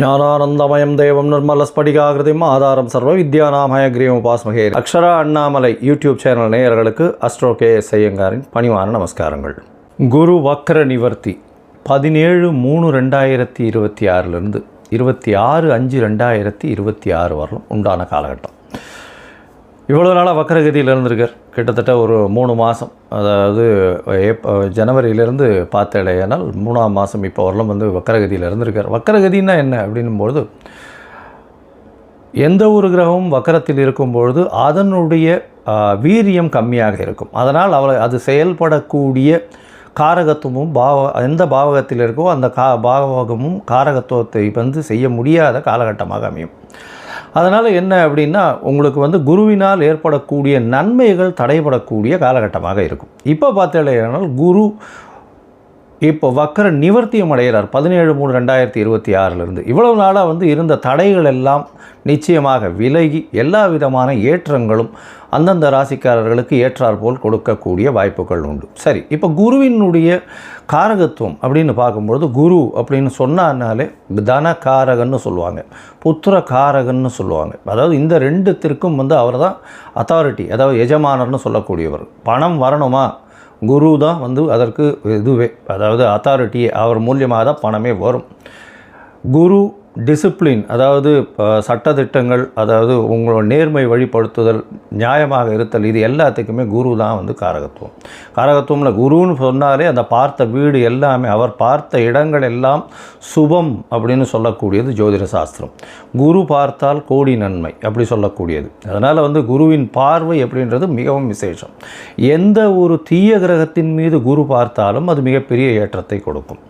ஞானானந்தமயம் தேவம் நிர்மலஸ்படிகாகிருதிம் ஆதாரம் சர்வ வித்யாநாமயக்ரீவம் உபாஸ்மகே. அக்ஷரா அண்ணாமலை யூடியூப் சேனல் நேயர்களுக்கு அஸ்ட்ரோ KS ஐயங்காரின் பணிவான நமஸ்காரங்கள். குரு வக்ர நிவர்த்தி 17/3/2026 26/5/2026 வரலும் உண்டான காலகட்டம். இவ்வளோ நாளாக வக்கரகதியில் இருந்திருக்கார். கிட்டத்தட்ட ஒரு 3 மாதம், அதாவது ஜனவரியிலேருந்து பார்த்தேனால் 3ஆம் மாதம் இப்போ வரலும் வக்கரகதியில் இருந்திருக்கார். வக்கரகதின்னா என்ன அப்படின்னும்பொழுது, எந்த ஒரு கிரகமும் வக்கரத்தில் இருக்கும்பொழுது அதனுடைய வீரியம் கம்மியாக இருக்கும். அதனால் அது செயல்படக்கூடிய காரகத்துவமும் எந்த பாவகத்தில் இருக்கோ அந்த பாவகமும் காரகத்துவத்தை செய்ய முடியாத காலகட்டமாக அமையும். அதனால் என்ன அப்படின்னா, உங்களுக்கு குருவினால் ஏற்படக்கூடிய நன்மைகள் தடைபடக்கூடிய காலகட்டமாக இருக்கும். இப்போ பார்த்தீங்கன்னா குரு இப்போ வக்கர நிவர்த்தியம் அடைகிறார் 17/3/2026 இவ்வளவு நாளாக இருந்த தடைகள் எல்லாம் நிச்சயமாக விலகி எல்லா விதமான ஏற்றங்களும் அந்தந்த ராசிக்காரர்களுக்கு ஏற்றாற்போல் கொடுக்கக்கூடிய வாய்ப்புகள் உண்டு. சரி, இப்போ குருவினுடைய காரகத்துவம் அப்படின்னு பார்க்கும்பொழுது, குரு அப்படின்னு சொன்னாலே தனகாரகன்னு சொல்லுவாங்க, புத்திர காரகன்னு சொல்லுவாங்க. அதாவது இந்த ரெண்டுத்திற்கும் அவர் தான் அத்தாரிட்டி, அதாவது எஜமானர்னு சொல்லக்கூடியவர். பணம் வரணுமா, குரு தான் அதற்கு இதுவே, அதாவது அத்தாரிட்டியே, அவர் மூலியமாக தான் பணமே வரும். குரு டிசிப்ளின், அதாவது சட்டத்திட்டங்கள், அதாவது உங்களோட நேர்மை வழிபடுத்துதல், நியாயமாக இருத்தல், இது எல்லாத்துக்குமே குரு தான் காரகத்துவம். காரகத்துவம்ல குருன்னு சொன்னாலே அந்த பார்த்த வீடு எல்லாமே, அவர் பார்த்த இடங்கள் எல்லாம் சுபம் அப்படின்னு சொல்லக்கூடியது ஜோதிட சாஸ்திரம். குரு பார்த்தால் கோடி நன்மை அப்படி சொல்லக்கூடியது. அதனால் குருவின் பார்வை அப்படின்றது மிகவும் விசேஷம். எந்த ஒரு தீய கிரகத்தின் மீது குரு பார்த்தாலும் அது மிகப்பெரிய ஏற்றத்தை கொடுக்கும்.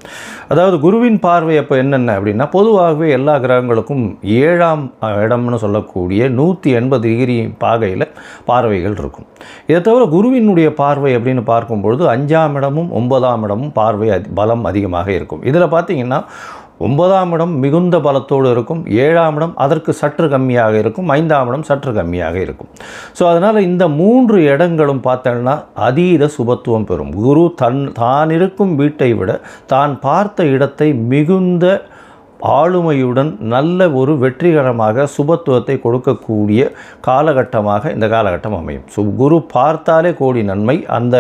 அதாவது குருவின் பார்வை அப்போ என்னென்ன அப்படின்னா, பொதுவாகவே எல்லா கிரகங்களுக்கும் 7ஆம் இடம்னு சொல்லக்கூடிய 180 டிகிரி பாகையில் பார்வைகள் இருக்கும். இதை தவிர குருவினுடைய பார்வை அப்படின்னு பார்க்கும்பொழுது 5ஆம் இடமும் 9ஆம் இடமும் பார்வை பலம் அதிகமாக இருக்கும். இதில் பார்த்திங்கன்னா 9ஆம் இடம் மிகுந்த பலத்தோடு இருக்கும், 7ஆம் இடம் அதற்கு சற்று கம்மியாக இருக்கும், 5ஆம் இடம் சற்று கம்மியாக இருக்கும். ஸோ அதனால் இந்த 3 இடங்களும் பார்த்தோன்னா அதீத சுபத்துவம் பெறும். குரு தான் இருக்கும் வீட்டை விட தான் பார்த்த இடத்தை மிகுந்த ஆளுமையுடன் நல்ல ஒரு வெற்றிகரமாக சுபத்துவத்தை கொடுக்கக்கூடிய காலகட்டமாக இந்த காலகட்டம் அமையும். குரு பார்த்தாலே கோடி நன்மை. அந்த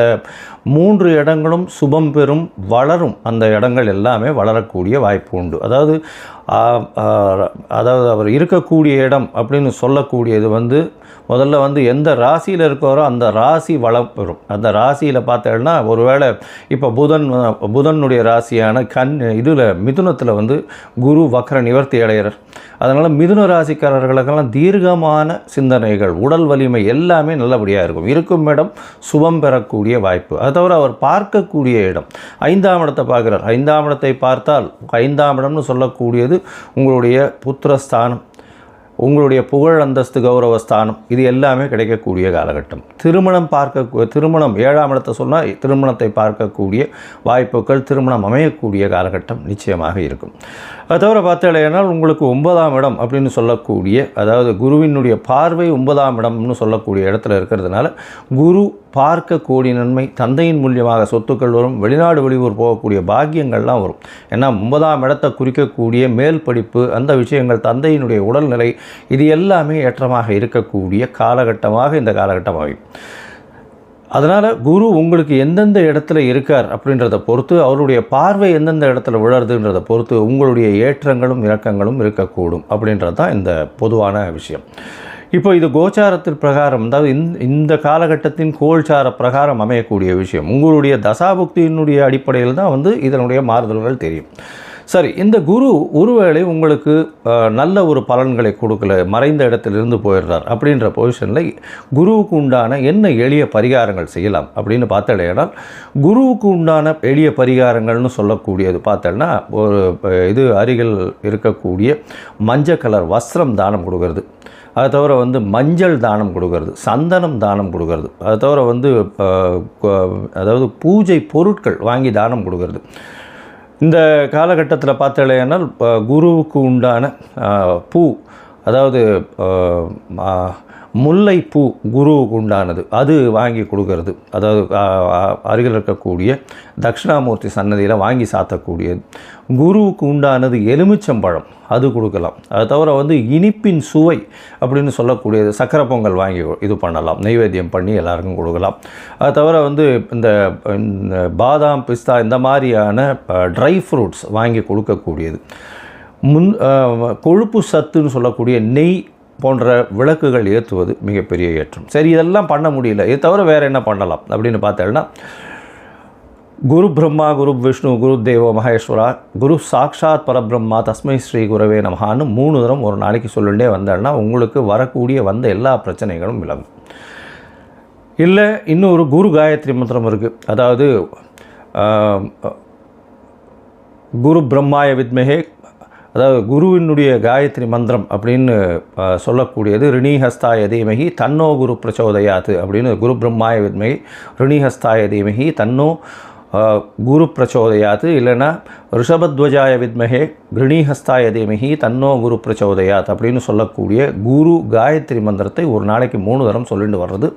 3 இடங்களும் சுபம் பெறும், வளரும். அந்த இடங்கள் எல்லாமே வளரக்கூடிய வாய்ப்பு உண்டு. அதாவது அவர் இருக்கக்கூடிய இடம் அப்படின்னு சொல்லக்கூடியது முதல்ல எந்த ராசியில் இருக்கிறோ அந்த ராசி வளம் பெறும். அந்த ராசியில் பார்த்தேன்னா, ஒருவேளை இப்போ புதனுடைய ராசியான மிதுனத்தில் குரு வக்ர நிவர்த்தி அடைகிறார். அதனால் மிதுன ராசிக்காரர்களுக்கெல்லாம் தீர்க்கமான சிந்தனைகள், உடல் வலிமை எல்லாமே நல்லபடியாக இருக்கும். இருக்கும் இடம் சுபம் பெறக்கூடிய வாய்ப்பு. அது தவிர அவர் பார்க்கக்கூடிய இடம் 5ஆம் இடத்தை பார்க்குறார். 5ஆம் இடத்தை பார்த்தால் 5ஆம் இடம்னு சொல்லக்கூடியது உங்களுடைய புத்திரஸ்தானம், உங்களுடைய புகழ் அந்தஸ்து கௌரவஸ்தானம், இது எல்லாமே கிடைக்கக்கூடிய காலகட்டம். திருமணம் 7ஆம் இடத்தை சொன்னால் திருமணத்தை பார்க்கக்கூடிய வாய்ப்புகள், திருமணம் அமையக்கூடிய காலகட்டம் நிச்சயமாக இருக்கும். அது தவிர பார்த்தீங்கன்னா உங்களுக்கு 9ஆம் இடம் அப்படின்னு சொல்லக்கூடிய, அதாவது குருவினுடைய பார்வை 9ஆம் இடம்னு சொல்லக்கூடிய இடத்துல இருக்கிறதுனால குரு பார்க்க கோடி நன்மை, தந்தையின் மூலியமாக சொத்துக்கள் வரும், வெளிநாடு வெளியூர் போகக்கூடிய பாக்கியங்கள்லாம் வரும். ஏன்னா 9ஆம் இடத்தை குறிக்கக்கூடிய மேல் படிப்பு, அந்த விஷயங்கள், தந்தையினுடைய உடல்நிலை, இது எல்லாமே ஏற்றமாக இருக்கக்கூடிய காலகட்டமாக இந்த காலகட்டம் அமையும். அதனால் குரு உங்களுக்கு எந்தெந்த இடத்துல இருக்கார் அப்படின்றத பொறுத்து, அவருடைய பார்வை எந்தெந்த இடத்துல விழறதுன்றதை பொறுத்து உங்களுடைய ஏற்றங்களும் இறக்கங்களும் இருக்கக்கூடும் அப்படின்றது தான் இந்த பொதுவான விஷயம். இப்போ இது கோச்சாரத்தில் பிரகாரம், அதாவது இந்த காலகட்டத்தின் கோல்சார பிரகாரம் அமையக்கூடிய விஷயம். உங்களுடைய தசாபுக்தியினுடைய அடிப்படையில் தான் இதனுடைய மாறுதல்கள் தெரியும். சரி, இந்த குரு ஒருவேளை உங்களுக்கு நல்ல ஒரு பலன்களை கொடுக்கல, மறைந்த இடத்திலிருந்து போயிடுறார் அப்படின்ற பொசிஷனில் குருவுக்கு உண்டான என்ன எளிய பரிகாரங்கள் செய்யலாம் அப்படின்னு பார்த்தேன்னா, குருவுக்கு உண்டான எளிய பரிகாரங்கள்னு சொல்லக்கூடியது பார்த்தேன்னா, ஒரு அருகில் இருக்கக்கூடிய மஞ்சள் கலர் வஸ்திரம் தானம் கொடுக்கறது, அது தவிர மஞ்சள் தானம் கொடுக்கறது, சந்தனம் தானம் கொடுக்கறது, அது தவிர அதாவது பூஜை பொருட்கள் வாங்கி தானம் கொடுக்கறது. இந்த காலகட்டத்தில் பார்த்தீங்கன்னா குருவுக்கு உண்டான பூ, அதாவது முல்லைப்பூ குருவுக்கு உண்டானது அது வாங்கி கொடுக்கறது, அதாவது அருகில் இருக்கக்கூடிய தட்சிணாமூர்த்தி சன்னதியில் வாங்கி சாத்தக்கூடியது. குருவுக்கு உண்டானது எலுமிச்சம்பழம், அது கொடுக்கலாம். அது தவிர இனிப்பின் சுவை அப்படின்னு சொல்லக்கூடியது சக்கரை பொங்கல் வாங்கி இது பண்ணலாம், நைவேத்தியம் பண்ணி எல்லாருக்கும் கொடுக்கலாம். அது தவிர இந்த பாதாம் பிஸ்தா இந்த மாதிரியான ட்ரை ஃப்ரூட்ஸ் வாங்கி கொடுக்கக்கூடியது. கொழுப்பு சத்துன்னு சொல்லக்கூடிய நெய் போன்ற விளக்குகள் ஏற்றுவது மிகப்பெரிய ஏற்றம். சரி, இதெல்லாம் பண்ண முடியல, இது தவிர வேறு என்ன பண்ணலாம் அப்படின்னு பார்த்தேன்னா, குரு பிரம்மா குரு விஷ்ணு குரு தேவோ மகேஸ்வரா குரு சாக்ஷாத் பரபிரம்மா தஸ்மை ஸ்ரீ குரவே நமஹான்னு 3 தரம் ஒரு நாளைக்கு சொல்லிகிட்டே வந்தேன்னா உங்களுக்கு வரக்கூடிய எல்லா பிரச்சனைகளும் விலகும். இல்லை, இன்னொரு குரு காயத்ரி மந்திரம் இருக்குது. அதாவது குரு பிரம்மாய வித்மஹே, அதாவது குருவினுடைய காயத்ரி மந்திரம் அப்படின்னு சொல்லக்கூடியது ரிணிஹஸ்தாய தீமகி தன்னோ குரு பிரச்சோதயாத்து அப்படின்னு, குரு பிரம்மாய வித்மகி ரிணிஹஸ்தாய தீமகி தன்னோ குரு பிரச்சோதயாத்து, இல்லைன்னா ரிஷபத்வஜாய வித்மகே ரிணிஹஸ்தாய தீமகி தன்னோ குரு பிரச்சோதயாத் அப்படின்னு சொல்லக்கூடிய குரு காயத்ரி மந்திரத்தை ஒரு நாளைக்கு 3 தரம் சொல்லிட்டு வர்றது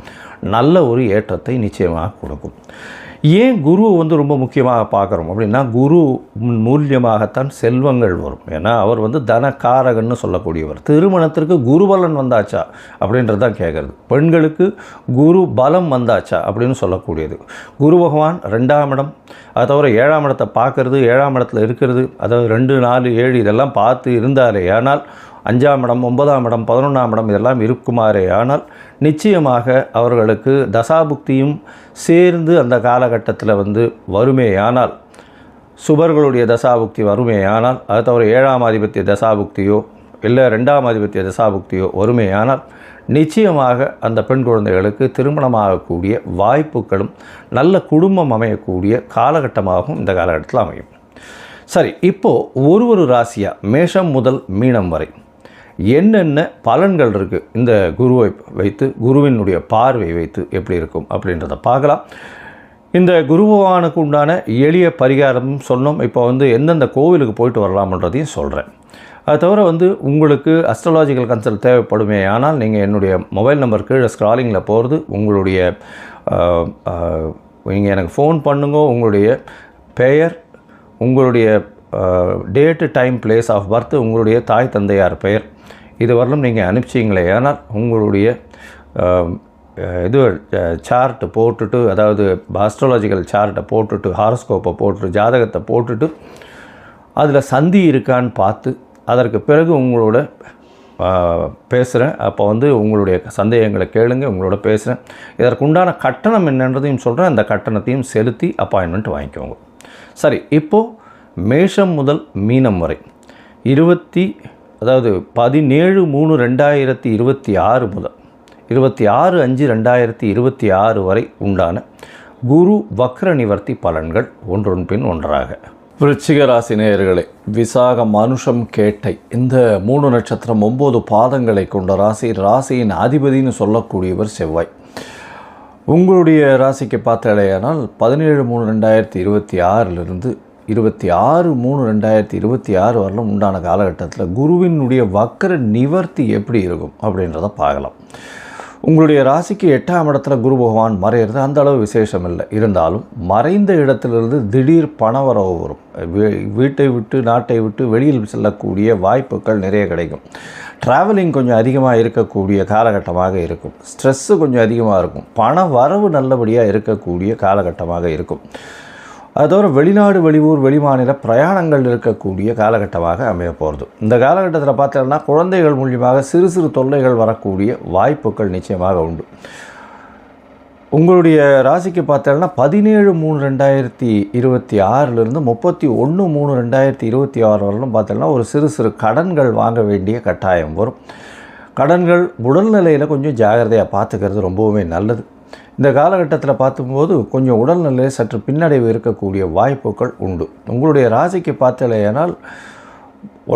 நல்ல ஒரு ஏற்றத்தை நிச்சயமாக கொடுக்கும். ஏன் குருவை ரொம்ப முக்கியமாக பார்க்குறோம் அப்படின்னா, குரு மூலியமாகத்தான் செல்வங்கள் வரும். ஏன்னா அவர் தனக்காரகன்னு சொல்லக்கூடியவர். திருமணத்திற்கு குருபலன் வந்தாச்சா அப்படின்றது தான் கேட்குறது. பெண்களுக்கு குரு பலம் வந்தாச்சா அப்படின்னு சொல்லக்கூடியது. குரு பகவான் 2ஆம் இடம், அதை தவிர 7ஆம் இடத்தை பார்க்கறது, 7ஆம் இடத்துல இருக்கிறது, அதாவது 2, 4, 7 இதெல்லாம் பார்த்து இருந்தாரே ஆனால் 5ஆம் இடம் 9ஆம் இடம் 11ஆம் இடம் இதெல்லாம் இருக்குமாறே ஆனால் நிச்சயமாக அவர்களுக்கு தசாபுக்தியும் சேர்ந்து அந்த காலகட்டத்தில் வருமேயானால், சுபர்களுடைய தசாபுக்தி வருமேயானால், அதை தவிர 7ஆம் ஆதிபத்திய தசாபுக்தியோ இல்லை 2ஆம் ஆதிபத்திய தசாபுக்தியோ வருமேயானால் நிச்சயமாக அந்த பெண் குழந்தைகளுக்கு திருமணமாகக்கூடிய வாய்ப்புகளும் நல்ல குடும்பம் அமையக்கூடிய காலகட்டமாகவும் இந்த காலகட்டத்தில் அமையும். சரி, இப்போது ஒரு ராசியாக மேஷம் முதல் மீனம் வரை என்னென்ன பலன்கள் இருக்குது இந்த குருவை வைத்து, குருவினுடைய பார்வை வைத்து எப்படி இருக்கும் அப்படின்றத பார்க்கலாம். இந்த குரு பகவானுக்கு உண்டான எளிய பரிகாரம் சொன்னோம். இப்போ எந்தெந்த கோவிலுக்கு போயிட்டு வரலாம்ன்றதையும் சொல்கிறேன். அது தவிர உங்களுக்கு அஸ்ட்ராலாஜிக்கல் கன்சல்ட் தேவைப்படுமே ஆனால் நீங்கள் என்னுடைய மொபைல் நம்பர் கீழே ஸ்க்ராலிங்கில் போகிறது, உங்களுடைய நீங்கள் எனக்கு ஃபோன் பண்ணுங்க, உங்களுடைய பெயர், உங்களுடைய date time place of birth, உங்களுடைய தாய் தந்தையார் பெயர், இது வரலும் நீங்கள் அனுப்பிச்சிங்களே ஆனால் உங்களுடைய இது சார்ட்டு போட்டுட்டு, அதாவது ஆஸ்ட்ராலஜிக்கல் சார்ட்டை போட்டுட்டு, ஹாரோஸ்கோப்பை போட்டுட்டு, ஜாதகத்தை போட்டுட்டு அதில் சந்தி இருக்கான்னு பார்த்து அதற்கு பிறகு உங்களோட பேசுகிறேன். அப்போ உங்களுடைய சந்தேகங்களை கேளுங்க, உங்களோட பேசுகிறேன். இதற்குண்டான கட்டணம் என்னன்றதையும் சொல்கிறேன். அந்த கட்டணத்தையும் செலுத்தி அப்பாயின்மெண்ட் வாங்கிக்கோங்க. சரி, இப்போது மேஷம் முதல் மீனம் வரை 17/3/2026 முதல் 26/5/2026 வரை உண்டான குரு வக்ர நிவர்த்தி பலன்கள் ஒன்றொன் பின் ஒன்றாக. விருச்சிக ராசி நேயர்களே, விசாகம் அனுஷம் கேட்டை இந்த 3 நட்சத்திரம் 9 பாதங்களை கொண்ட ராசி. ராசியின் அதிபதினு சொல்லக்கூடியவர் செவ்வாய். உங்களுடைய ராசிக்கு பார்த்தாலேயானால் 17/3/2026 26/3/2026 வரலும் உண்டான காலகட்டத்தில் குருவினுடைய வக்கர நிவர்த்தி எப்படி இருக்கும் அப்படின்றத பார்க்கலாம். உங்களுடைய ராசிக்கு 8ஆம் இடத்துல குரு பகவான் மறையிறது அந்த அளவு விசேஷம் இல்லை. இருந்தாலும் மறைந்த இடத்திலிருந்து திடீர் பணவரவு வரும். வீட்டை விட்டு நாட்டை விட்டு வெளியில் செல்லக்கூடிய வாய்ப்புகள் நிறைய கிடைக்கும். ட்ராவலிங் கொஞ்சம் அதிகமாக இருக்கக்கூடிய காலகட்டமாக இருக்கும். ஸ்ட்ரெஸ்ஸு கொஞ்சம் அதிகமாக இருக்கும். பண வரவு நல்லபடியாக இருக்கக்கூடிய காலகட்டமாக இருக்கும். அது தவிர வெளிநாடு வெளியூர் வெளிமாநில பிரயாணங்கள் இருக்கக்கூடிய காலகட்டமாக அமைய போகிறது. இந்த காலகட்டத்தில் பார்த்தோம்னா குழந்தைகள் மூலியமாக சிறு சிறு தொல்லைகள் வரக்கூடிய வாய்ப்புகள் நிச்சயமாக உண்டு. உங்களுடைய ராசிக்கு பார்த்தோம்னா 17/3/2026 31/3/2026 வரலும் பார்த்தோம்னா ஒரு சிறு சிறு கடன்கள் வாங்க வேண்டிய கட்டாயம் வரும். கடன்கள் உடல்நிலையில் கொஞ்சம் ஜாகிரதையாக பார்த்துக்கிறது ரொம்பவுமே நல்லது. இந்த காலகட்டத்தில் பார்க்கும்போது கொஞ்சம் உடல்நிலையில் சற்று பின்னடைவு இருக்கக்கூடிய வாய்ப்புகள் உண்டு. உங்களுடைய ராசிக்கு பார்த்தலையானால்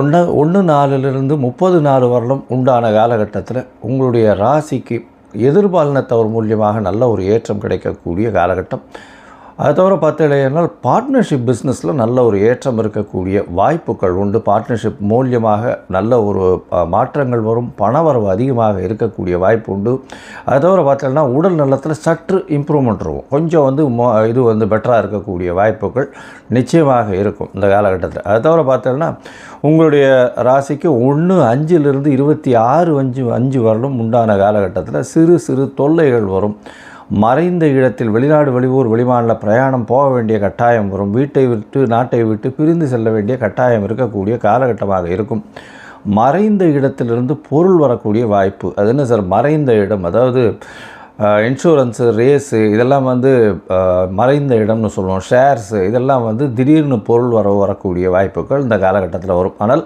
1/4 30 வரலும் உண்டான காலகட்டத்தில் உங்களுடைய ராசிக்கு எதிர்பாலினத்தவர் மூலியமாக நல்ல ஒரு ஏற்றம் கிடைக்கக்கூடிய காலகட்டம். அது தவிர பார்த்தீங்கன்னா பார்ட்னர்ஷிப் பிஸ்னஸில் நல்ல ஒரு ஏற்றம் இருக்கக்கூடிய வாய்ப்புகள் உண்டு. பார்ட்னர்ஷிப் மூலியமாக நல்ல ஒரு மாற்றங்கள் வரும், பணவரவு அதிகமாக இருக்கக்கூடிய வாய்ப்பு உண்டு. அது தவிர பார்த்தீங்கன்னா உடல் நலத்தில் சற்று இம்ப்ரூவ்மெண்ட் இருக்கும், கொஞ்சம் வந்து இது வந்து பெட்டராக இருக்கக்கூடிய வாய்ப்புகள் நிச்சயமாக இருக்கும் இந்த காலகட்டத்தில். அது தவிர பார்த்தீங்கன்னா உங்களுடைய ராசிக்கு 1-5 26-5 வருடம் உண்டான காலகட்டத்தில் சிறு சிறு தொல்லைகள் வரும். மறைந்த இடத்தில் வெளிநாடு வெளியூர் வெளிமாநில பிரயாணம் போக வேண்டிய கட்டாயம் வரும். வீட்டை விட்டு நாட்டை விட்டு பிரிந்து செல்ல வேண்டிய கட்டாயம் இருக்கக்கூடிய காலகட்டமாக இருக்கும். மறைந்த இடத்திலிருந்து பொருள் வரக்கூடிய வாய்ப்பு. அது என்ன சார் மறைந்த இடம்? அதாவது இன்சூரன்ஸு, ரேஸு இதெல்லாம் வந்து மறைந்த இடம்னு சொல்லுவோம். ஷேர்ஸு இதெல்லாம் வந்து திடீர்னு பொருள் வரக்கூடிய வாய்ப்புகள் இந்த காலகட்டத்தில் வரும். ஆனால்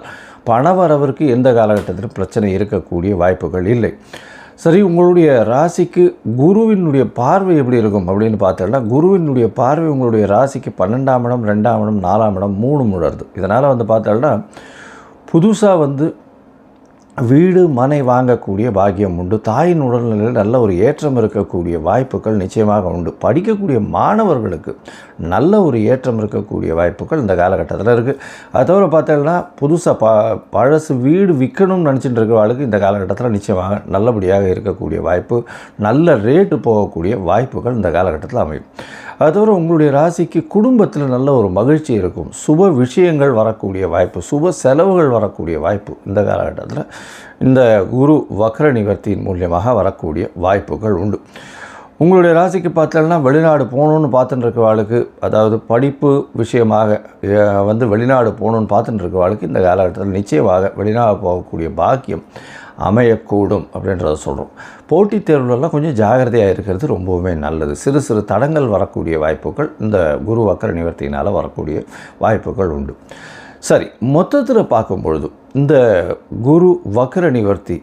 பணவரவிற்கு எந்த காலகட்டத்திலும் பிரச்சனை இருக்கக்கூடிய வாய்ப்புகள் இல்லை. சரி, உங்களுடைய ராசிக்கு குருவினுடைய பார்வை எப்படி இருக்கும் அப்படின்னு பார்த்தோம்னா, குருவினுடைய பார்வை உங்களுடைய ராசிக்கு 12ஆம் இடம், 2ஆம் இடம், 4ஆம் இடம் 3 முழருது. இதனால் வந்து பார்த்தோம்னா புதுசாக வந்து வீடு மனை வாங்கக்கூடிய பாக்கியம் உண்டு. தாயின் உடல்நிலையில் நல்ல ஒரு ஏற்றம் இருக்கக்கூடிய வாய்ப்புகள் நிச்சயமாக உண்டு. படிக்கக்கூடிய மாணவர்களுக்கு நல்ல ஒரு ஏற்றம் இருக்கக்கூடிய வாய்ப்புகள் இந்த காலகட்டத்தில் இருக்குது. அது தவிர பார்த்தீங்கன்னா புதுசாக பழசு வீடு விற்கணும்னு நினச்சிட்டு இருக்கிறவர்களுக்கு இந்த காலகட்டத்தில் நிச்சயமாக நல்லபடியாக இருக்கக்கூடிய வாய்ப்பு, நல்ல ரேட்டு போகக்கூடிய வாய்ப்புகள் இந்த காலகட்டத்தில் அமையும். அது தவிர உங்களுடைய ராசிக்கு குடும்பத்தில் நல்ல ஒரு மகிழ்ச்சி இருக்கும், சுப விஷயங்கள் வரக்கூடிய வாய்ப்பு, சுப செலவுகள் வரக்கூடிய வாய்ப்பு இந்த காலகட்டத்தில் இந்த குரு வக்ர நிவர்த்தியின் மூலியமாக வரக்கூடிய வாய்ப்புகள் உண்டு. உங்களுடைய ராசிக்கு பார்த்தோம்னா வெளிநாடு போகணுன்னு பார்த்துட்டு இருக்கிறவாளுக்கு, அதாவது படிப்பு விஷயமாக வந்து வெளிநாடு போகணுன்னு பார்த்துட்டு இருக்கிறவாளுக்கு இந்த காலகட்டத்தில் நிச்சயமாக வெளிநாடு போகக்கூடிய பாக்கியம் அமையக்கூடும் அப்படின்றத சொல்கிறோம். போட்டித் தேர்வுலலாம் கொஞ்சம் ஜாகிரதையாக இருக்கிறது ரொம்பவுமே நல்லது. சிறு சிறு தடங்கள் வரக்கூடிய வாய்ப்புகள் இந்த குரு வக்ர நிவர்த்தியினால் வரக்கூடிய வாய்ப்புகள் உண்டு. சரி, மொத்தத்தில் பார்க்கும்பொழுது இந்த குரு வக்ர நிவர்த்தி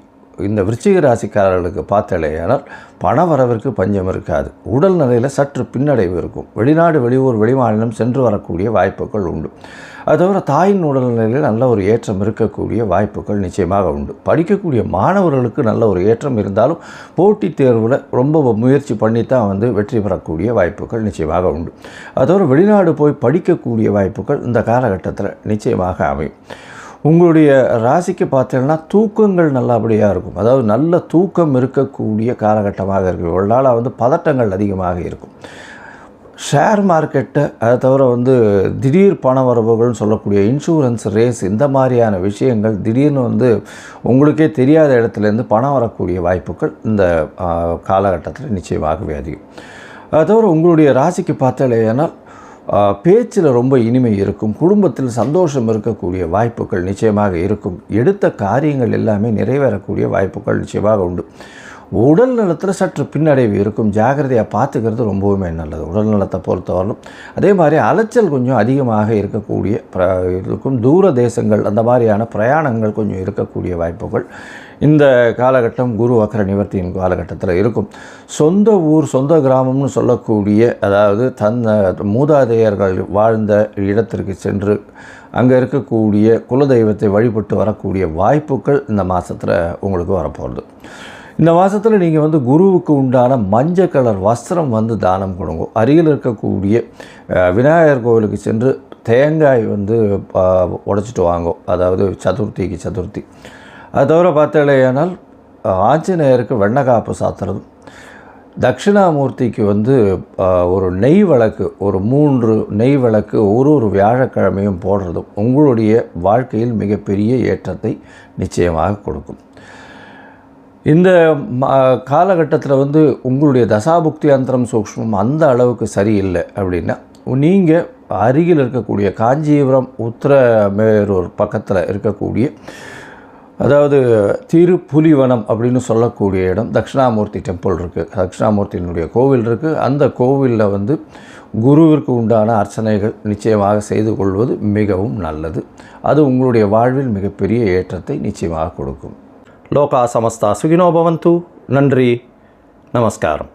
இந்த விருச்சிக ராசிக்காரர்களுக்கு பார்த்தாலேயானால் பண வரவிற்கு பஞ்சம் இருக்காது. உடல் நிலையில் சற்று பின்னடைவு இருக்கும். வெளிநாடு வெளியூர் வெளிமாநிலம் சென்று வரக்கூடிய வாய்ப்புகள் உண்டு. அது தவிர தாயின் உடல்நிலையில் நல்ல ஒரு ஏற்றம் இருக்கக்கூடிய வாய்ப்புகள் நிச்சயமாக உண்டு. படிக்கக்கூடிய மாணவர்களுக்கு நல்ல ஒரு ஏற்றம் இருந்தாலும் போட்டித் தேர்வில் ரொம்ப முயற்சி பண்ணித்தான் வந்து வெற்றி பெறக்கூடிய வாய்ப்புகள் நிச்சயமாக உண்டு. அது தவிர வெளிநாடு போய் படிக்கக்கூடிய வாய்ப்புகள் இந்த காலகட்டத்தில் நிச்சயமாக அமையும். உங்களுடைய ராசிக்கு பார்த்தீங்கன்னா தூக்கங்கள் நல்லபடியாக இருக்கும். அதாவது நல்ல தூக்கம் இருக்கக்கூடிய காலகட்டமாக இருக்கும். ஒரு நாளாக வந்து பதட்டங்கள் அதிகமாக இருக்கும். ஷேர் மார்க்கெட்டை, அதை தவிர வந்து திடீர் பண வரவுகள்னு சொல்லக்கூடிய இன்சூரன்ஸ், ரேஸ் இந்த மாதிரியான விஷயங்கள் திடீர்னு வந்து உங்களுக்கே தெரியாத இடத்துலேருந்து பணம் வரக்கூடிய வாய்ப்புகள் இந்த காலகட்டத்தில் நிச்சயமாகவே அதிகம். அதை தவிர உங்களுடைய ராசிக்கு பார்த்தாலேனால் பேச்சில் ரொம்ப இனிமை இருக்கும். குடும்பத்தில் சந்தோஷம் இருக்கக்கூடிய வாய்ப்புகள் நிச்சயமாக இருக்கும். எடுத்த காரியங்கள் எல்லாமே நிறைவேறக்கூடிய வாய்ப்புகள் நிச்சயமாக உண்டு. உடல் நலத்தில் சற்று பின்னடைவு இருக்கும். ஜாகிரதையாக பார்த்துக்கிறது ரொம்பவுமே நல்லது உடல் நலத்தை பொறுத்தவரைக்கும். அதே மாதிரி அலைச்சல் கொஞ்சம் அதிகமாக இருக்கக்கூடிய இருக்கும். தூர தேசங்கள் அந்த மாதிரியான பிரயாணங்கள் கொஞ்சம் இருக்கக்கூடிய வாய்ப்புகள் இந்த காலகட்டம் குரு வக்ர நிவர்த்தியின் காலகட்டத்தில் இருக்கும். சொந்த ஊர் சொந்த கிராமம்னு சொல்லக்கூடிய, அதாவது மூதாதையர்கள் வாழ்ந்த இடத்திற்கு சென்று அங்கே இருக்கக்கூடிய குலதெய்வத்தை வழிபட்டு வரக்கூடிய வாய்ப்புகள் இந்த மாதத்தில் உங்களுக்கு வரப்போகிறது. இந்த மாதத்தில் நீங்கள் வந்து குருவுக்கு உண்டான மஞ்சள் கலர் வஸ்திரம் வந்து தானம் கொடுங்க. அருகில் இருக்கக்கூடிய விநாயகர் கோவிலுக்கு சென்று தேங்காய் வந்து உடைச்சிட்டு வாங்கோ, அதாவது சதுர்த்திக்கு சதுர்த்தி. அது தவிர பார்த்தாலேயானால் ஆஞ்சநேயருக்கு வெண்ணக்காப்பு சாத்துறதும், தட்சிணாமூர்த்திக்கு வந்து ஒரு நெய் விளக்கு, ஒரு 3 நெய் விளக்கு ஒரு வியாழக்கிழமையும் போடுறதும் உங்களுடைய வாழ்க்கையில் மிகப்பெரிய ஏற்றத்தை நிச்சயமாக கொடுக்கும். இந்த காலகட்டத்தில் வந்து உங்களுடைய தசாபுக்தி அந்தரம் சூக்ஷ்மம் அந்த அளவுக்கு சரியில்லை அப்படின்னா, நீங்கள் அருகில் இருக்கக்கூடிய காஞ்சிபுரம் உத்திரமேரூர் பக்கத்தில் இருக்கக்கூடிய, அதாவது திருப்புலிவனம் அப்படின்னு சொல்லக்கூடிய இடம், தட்சிணாமூர்த்தி டெம்பிள் இருக்குது, தட்சிணாமூர்த்தியினுடைய கோவில் இருக்குது. அந்த கோவிலில் வந்து குருவிற்கு உண்டான அர்ச்சனைகள் நிச்சயமாக செய்து கொள்வது மிகவும் நல்லது. அது உங்களுடைய வாழ்வில் மிகப்பெரிய ஏற்றத்தை நிச்சயமாக கொடுக்கும். லோகா சமஸ்தா சுகினோ பவந்து. நன்றி, நமஸ்காரம்.